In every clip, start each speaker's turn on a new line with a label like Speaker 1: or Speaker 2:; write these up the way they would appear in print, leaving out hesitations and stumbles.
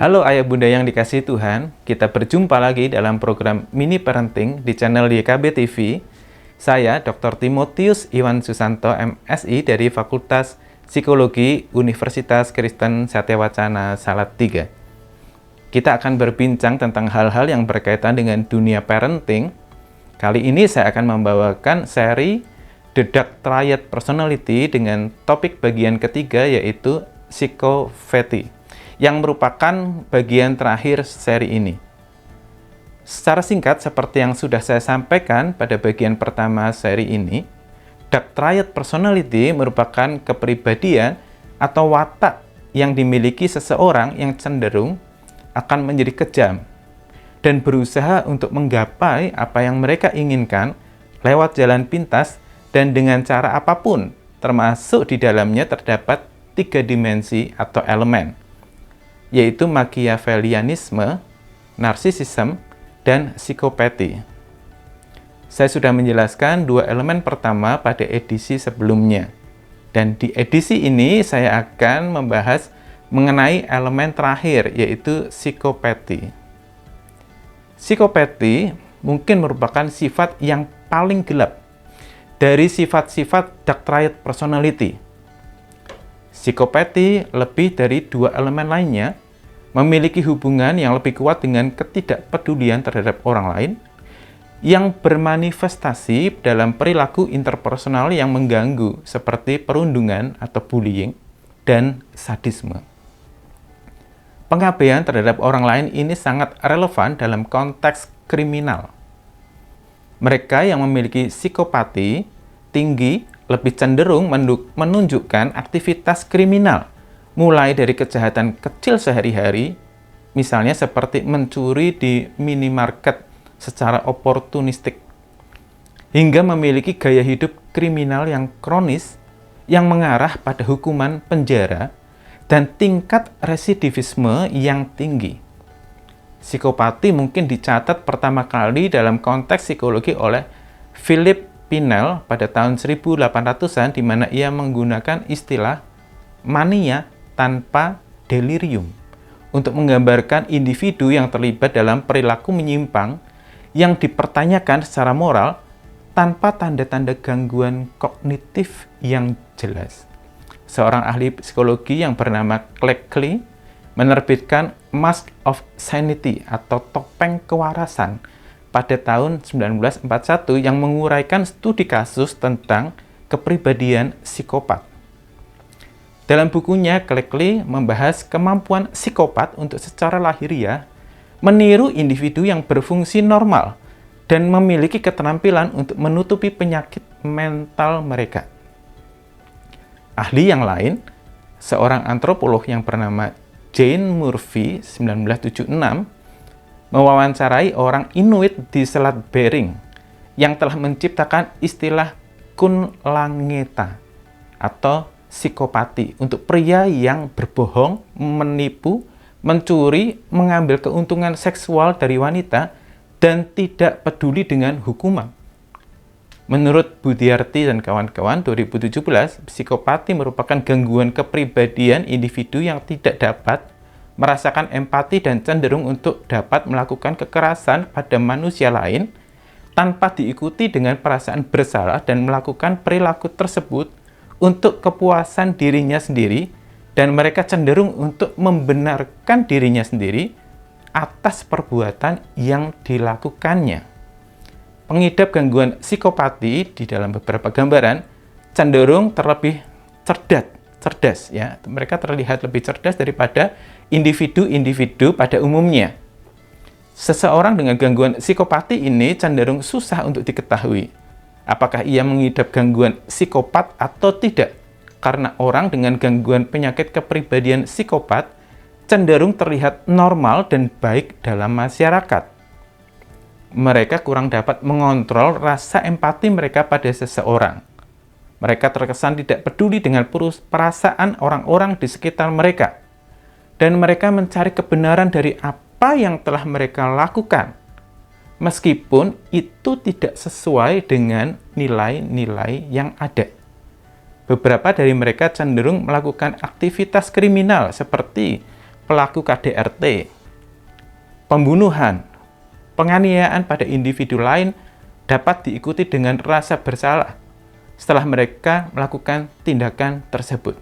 Speaker 1: Halo ayah bunda yang dikasihi Tuhan, kita berjumpa lagi dalam program Mini Parenting di channel YKB TV. Saya Dr. Timotius Iwan Susanto, MSI dari Fakultas Psikologi Universitas Kristen Satyawacana Salatiga. Kita akan berbincang tentang hal-hal yang berkaitan dengan dunia parenting. Kali ini saya akan membawakan seri The Dark Triad Personality dengan topik bagian ketiga yaitu Psychopathy, yang merupakan bagian terakhir seri ini. Secara singkat, seperti yang sudah saya sampaikan pada bagian pertama seri ini, Dark Triad Personality merupakan kepribadian atau watak yang dimiliki seseorang yang cenderung akan menjadi kejam dan berusaha untuk menggapai apa yang mereka inginkan lewat jalan pintas dan dengan cara apapun, termasuk di dalamnya terdapat 3 dimensi atau elemen, yaitu Machiavellianisme, narsisisme, dan psikopati. Saya sudah menjelaskan 2 elemen pertama pada edisi sebelumnya. Dan di edisi ini saya akan membahas mengenai elemen terakhir, yaitu psikopati. Psikopati mungkin merupakan sifat yang paling gelap dari sifat-sifat Dark Triad Personality. Psikopati lebih dari 2 elemen lainnya memiliki hubungan yang lebih kuat dengan ketidakpedulian terhadap orang lain yang bermanifestasi dalam perilaku interpersonal yang mengganggu seperti perundungan atau bullying dan sadisme. Pengabaian terhadap orang lain ini sangat relevan dalam konteks kriminal. Mereka yang memiliki psikopati tinggi lebih cenderung menunjukkan aktivitas kriminal, mulai dari kejahatan kecil sehari-hari, misalnya seperti mencuri di minimarket secara oportunistik, hingga memiliki gaya hidup kriminal yang kronis yang mengarah pada hukuman penjara dan tingkat residivisme yang tinggi. Psikopati mungkin dicatat pertama kali dalam konteks psikologi oleh Philip Pinel pada tahun 1800-an, di mana ia menggunakan istilah mania tanpa delirium untuk menggambarkan individu yang terlibat dalam perilaku menyimpang yang dipertanyakan secara moral tanpa tanda-tanda gangguan kognitif yang jelas. Seorang ahli psikologi yang bernama Cleckley menerbitkan Mask of Sanity atau topeng kewarasan pada tahun 1941 yang menguraikan studi kasus tentang kepribadian psikopat. Dalam bukunya, Cleckley membahas kemampuan psikopat untuk secara lahiriah meniru individu yang berfungsi normal dan memiliki keterampilan untuk menutupi penyakit mental mereka. Ahli yang lain, seorang antropolog yang bernama Jane Murphy 1976, mewawancarai orang Inuit di Selat Bering yang telah menciptakan istilah kunlangeta atau psikopati untuk pria yang berbohong, menipu, mencuri, mengambil keuntungan seksual dari wanita, dan tidak peduli dengan hukuman. Menurut Budiarti dan kawan-kawan 2017, psikopati merupakan gangguan kepribadian individu yang tidak dapat merasakan empati dan cenderung untuk dapat melakukan kekerasan pada manusia lain tanpa diikuti dengan perasaan bersalah dan melakukan perilaku tersebut untuk kepuasan dirinya sendiri, dan mereka cenderung untuk membenarkan dirinya sendiri atas perbuatan yang dilakukannya. Pengidap gangguan psikopati di dalam beberapa gambaran cenderung terlebih cerdas ya. Mereka terlihat lebih cerdas daripada individu-individu pada umumnya. Seseorang dengan gangguan psikopati ini cenderung susah untuk diketahui apakah ia mengidap gangguan psikopat atau tidak, karena orang dengan gangguan penyakit kepribadian psikopat cenderung terlihat normal dan baik dalam masyarakat. Mereka kurang dapat mengontrol rasa empati mereka pada seseorang. Mereka terkesan tidak peduli dengan perasaan orang-orang di sekitar mereka, dan mereka mencari kebenaran dari apa yang telah mereka lakukan, meskipun itu tidak sesuai dengan nilai-nilai yang ada. Beberapa dari mereka cenderung melakukan aktivitas kriminal seperti pelaku KDRT, pembunuhan, penganiayaan pada individu lain dapat diikuti dengan rasa bersalah setelah mereka melakukan tindakan tersebut.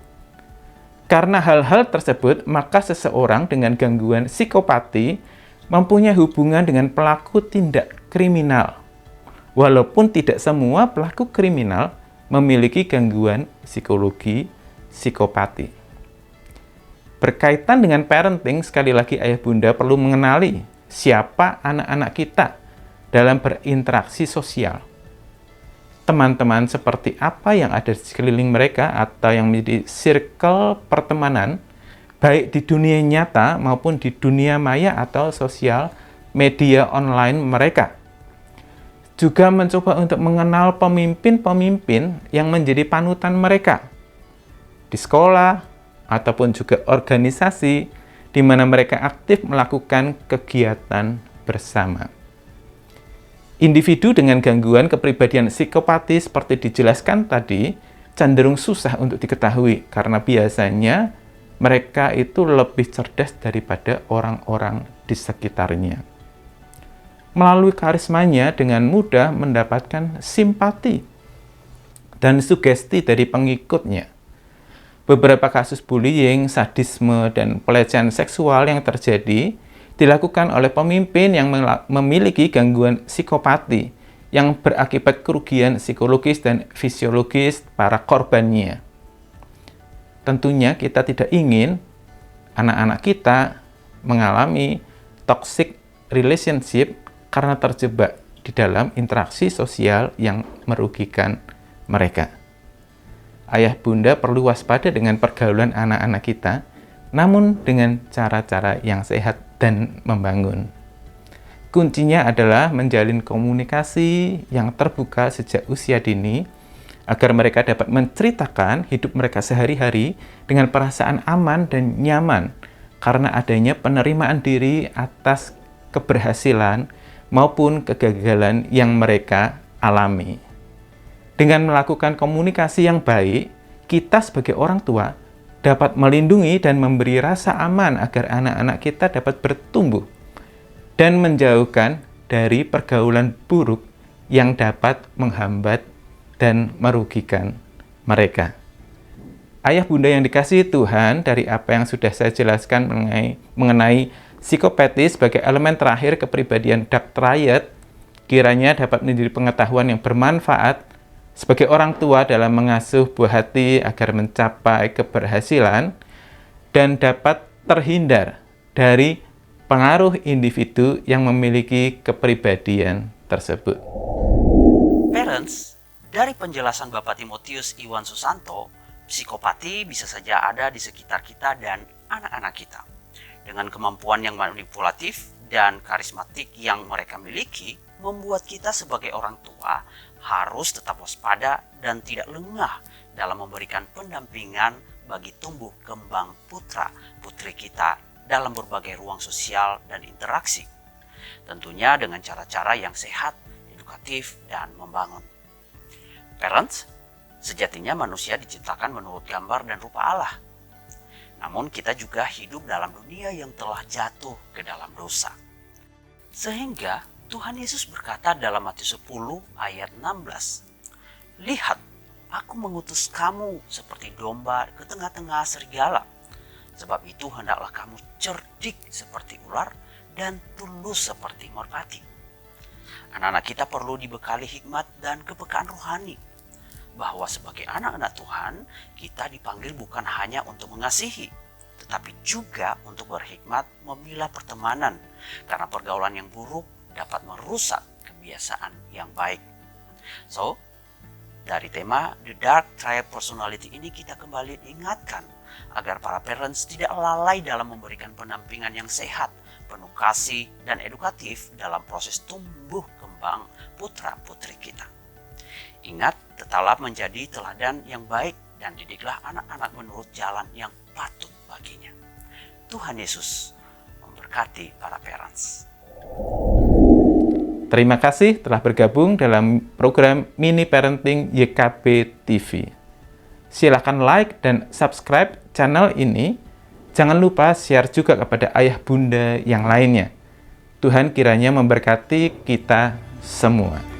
Speaker 1: Karena hal-hal tersebut, maka seseorang dengan gangguan psikopati mempunyai hubungan dengan pelaku tindak kriminal. Walaupun tidak semua pelaku kriminal memiliki gangguan psikologi psikopati. Berkaitan dengan parenting, sekali lagi ayah bunda perlu mengenali siapa anak-anak kita dalam berinteraksi sosial. Teman-teman seperti apa yang ada di sekeliling mereka atau yang menjadi circle pertemanan, baik di dunia nyata maupun di dunia maya atau sosial media online mereka. Juga mencoba untuk mengenal pemimpin-pemimpin yang menjadi panutan mereka di sekolah ataupun juga organisasi di mana mereka aktif melakukan kegiatan bersama. Individu dengan gangguan kepribadian psikopati seperti dijelaskan tadi cenderung susah untuk diketahui karena biasanya mereka itu lebih cerdas daripada orang-orang di sekitarnya. Melalui karismanya dengan mudah mendapatkan simpati dan sugesti dari pengikutnya. Beberapa kasus bullying, sadisme, dan pelecehan seksual yang terjadi dilakukan oleh pemimpin yang memiliki gangguan psikopati yang berakibat kerugian psikologis dan fisiologis para korbannya. Tentunya kita tidak ingin anak-anak kita mengalami toxic relationship karena terjebak di dalam interaksi sosial yang merugikan mereka. Ayah bunda perlu waspada dengan pergaulan anak-anak kita, namun dengan cara-cara yang sehat dan membangun. Kuncinya adalah menjalin komunikasi yang terbuka sejak usia dini, agar mereka dapat menceritakan hidup mereka sehari-hari dengan perasaan aman dan nyaman, karena adanya penerimaan diri atas keberhasilan maupun kegagalan yang mereka alami. Dengan melakukan komunikasi yang baik, kita sebagai orang tua dapat melindungi dan memberi rasa aman agar anak-anak kita dapat bertumbuh dan menjauhkan dari pergaulan buruk yang dapat menghambat dan merugikan mereka. Ayah bunda yang dikasihi Tuhan, dari apa yang sudah saya jelaskan mengenai psikopati sebagai elemen terakhir kepribadian dark triad, kiranya dapat menjadi pengetahuan yang bermanfaat sebagai orang tua dalam mengasuh buah hati agar mencapai keberhasilan dan dapat terhindar dari pengaruh individu yang memiliki kepribadian tersebut.
Speaker 2: Parents, dari penjelasan Bapak Timotius Iwan Susanto, psikopati bisa saja ada di sekitar kita dan anak-anak kita. Dengan kemampuan yang manipulatif dan karismatik yang mereka miliki, membuat kita sebagai orang tua harus tetap waspada dan tidak lengah dalam memberikan pendampingan bagi tumbuh kembang putra-putri kita dalam berbagai ruang sosial dan interaksi. Tentunya dengan cara-cara yang sehat, edukatif, dan membangun. Parents, sejatinya manusia diciptakan menurut gambar dan rupa Allah. Namun kita juga hidup dalam dunia yang telah jatuh ke dalam dosa. Sehingga Tuhan Yesus berkata dalam Matius 10 ayat 16, "Lihat, aku mengutus kamu seperti domba ke tengah-tengah serigala. Sebab itu hendaklah kamu cerdik seperti ular dan tulus seperti merpati." Anak-anak kita perlu dibekali hikmat dan kepekaan rohani. Bahwa sebagai anak-anak Tuhan, kita dipanggil bukan hanya untuk mengasihi, tetapi juga untuk berhikmat memilah pertemanan, karena pergaulan yang buruk dapat merusak kebiasaan yang baik. So, dari tema The Dark Triad Personality ini kita kembali ingatkan agar para parents tidak lalai dalam memberikan pendampingan yang sehat, penuh kasih, dan edukatif dalam proses tumbuh kembang putra-putri kita. Ingat, tetaplah menjadi teladan yang baik dan didiklah anak-anak menurut jalan yang patut baginya. Tuhan Yesus memberkati para parents.
Speaker 1: Terima kasih telah bergabung dalam program Mini Parenting YKB TV. Silakan like dan subscribe channel ini Jangan lupa share juga kepada ayah bunda yang lainnya. Tuhan kiranya memberkati kita semua.